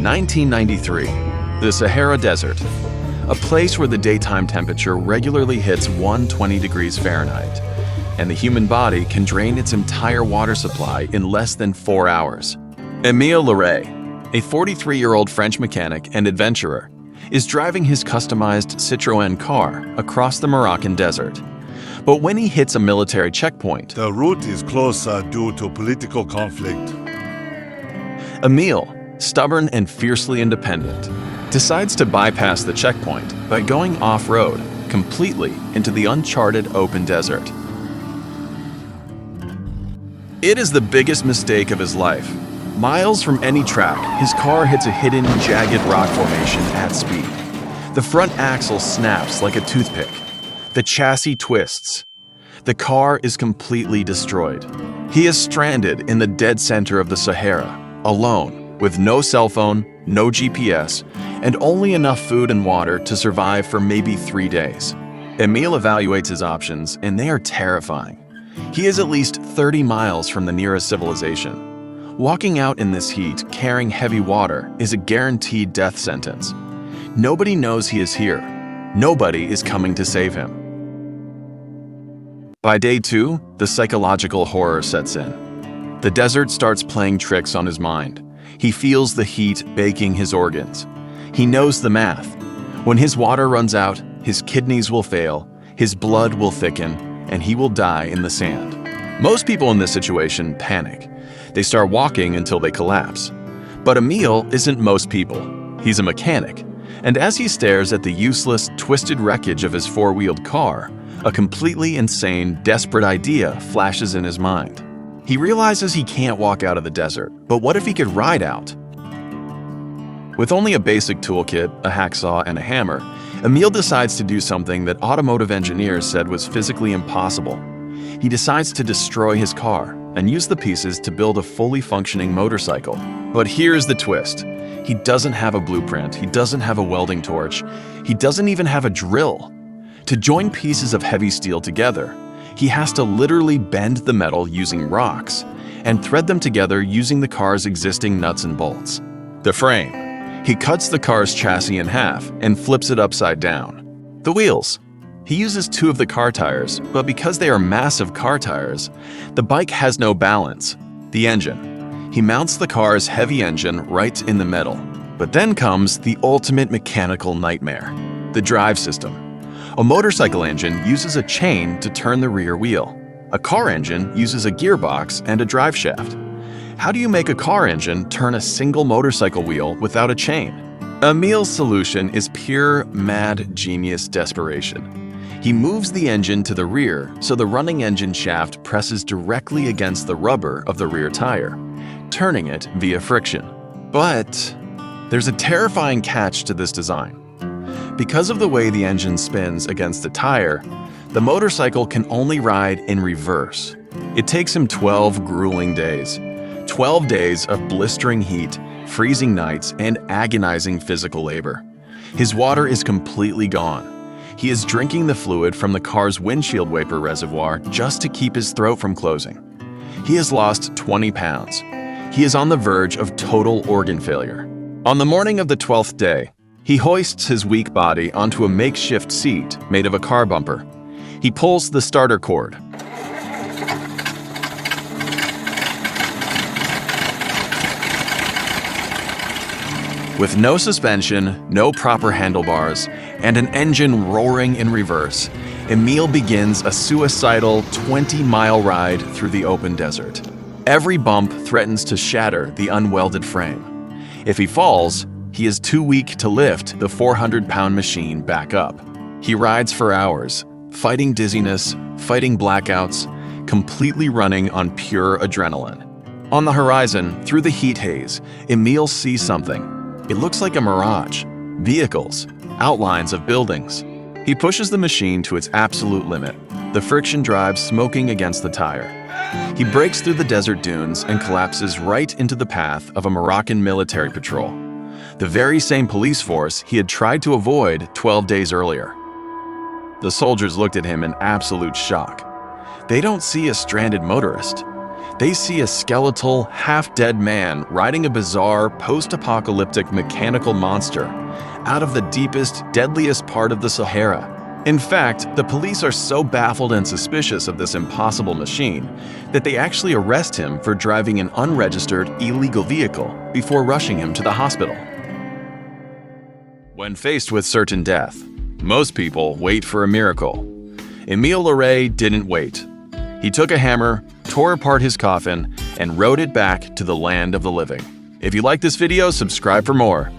1993. The Sahara Desert. A place where the daytime temperature regularly hits 120 degrees Fahrenheit, and the human body can drain its entire water supply in less than 4 hours. Émile Leray, a 43-year-old French mechanic and adventurer, is driving his customized Citroën car across the Moroccan desert. But when he hits a military checkpoint, the route is closed due to political conflict. Émile, stubborn and fiercely independent, decides to bypass the checkpoint by going off-road, completely into the uncharted open desert. It is the biggest mistake of his life. Miles from any track, his car hits a hidden, jagged rock formation at speed. The front axle snaps like a toothpick. The chassis twists. The car is completely destroyed. He is stranded in the dead center of the Sahara, alone, with no cell phone, no GPS, and only enough food and water to survive for maybe 3 days. Émile evaluates his options, and they are terrifying. He is at least 30 miles from the nearest civilization. Walking out in this heat, carrying heavy water, is a guaranteed death sentence. Nobody knows he is here. Nobody is coming to save him. By day 2, the psychological horror sets in. The desert starts playing tricks on his mind. He feels the heat baking his organs. He knows the math. When his water runs out, his kidneys will fail, his blood will thicken, and he will die in the sand. Most people in this situation panic. They start walking until they collapse. But Émile isn't most people. He's a mechanic. And as he stares at the useless, twisted wreckage of his four-wheeled car, a completely insane, desperate idea flashes in his mind. He realizes he can't walk out of the desert, but what if he could ride out? With only a basic toolkit, a hacksaw, and a hammer, Émile decides to do something that automotive engineers said was physically impossible. He decides to destroy his car and use the pieces to build a fully functioning motorcycle. But here's the twist. He doesn't have a blueprint, he doesn't have a welding torch, he doesn't even have a drill. To join pieces of heavy steel together, he has to literally bend the metal using rocks and thread them together using the car's existing nuts and bolts. The frame. He cuts the car's chassis in half and flips it upside down. The wheels. He uses 2 of the car tires, but because they are massive car tires, the bike has no balance. The engine. He mounts the car's heavy engine right in the middle. But then comes the ultimate mechanical nightmare, the drive system. A motorcycle engine uses a chain to turn the rear wheel. A car engine uses a gearbox and a drive shaft. How do you make a car engine turn a single motorcycle wheel without a chain? Émile's solution is pure, mad genius desperation. He moves the engine to the rear so the running engine shaft presses directly against the rubber of the rear tire, turning it via friction. But there's a terrifying catch to this design. Because of the way the engine spins against the tire, the motorcycle can only ride in reverse. It takes him 12 grueling days. 12 days of blistering heat, freezing nights, and agonizing physical labor. His water is completely gone. He is drinking the fluid from the car's windshield wiper reservoir just to keep his throat from closing. He has lost 20 pounds. He is on the verge of total organ failure. On the morning of the 12th day, he hoists his weak body onto a makeshift seat made of a car bumper. He pulls the starter cord. With no suspension, no proper handlebars, and an engine roaring in reverse, Émile begins a suicidal 20-mile ride through the open desert. Every bump threatens to shatter the unwelded frame. If he falls, he is too weak to lift the 400-pound machine back up. He rides for hours, fighting dizziness, fighting blackouts, completely running on pure adrenaline. On the horizon, through the heat haze, Émile sees something. It looks like a mirage. Vehicles, outlines of buildings. He pushes the machine to its absolute limit, the friction drive smoking against the tire. He breaks through the desert dunes and collapses right into the path of a Moroccan military patrol, the very same police force he had tried to avoid 12 days earlier. The soldiers looked at him in absolute shock. They don't see a stranded motorist. they see a skeletal, half-dead man riding a bizarre, post-apocalyptic mechanical monster out of the deepest, deadliest part of the Sahara. In fact, the police are so baffled and suspicious of this impossible machine that they actually arrest him for driving an unregistered, illegal vehicle before rushing him to the hospital. When faced with certain death, most people wait for a miracle. Émile Leray didn't wait. He took a hammer, tore apart his coffin, and rode it back to the land of the living. If you like this video, subscribe for more.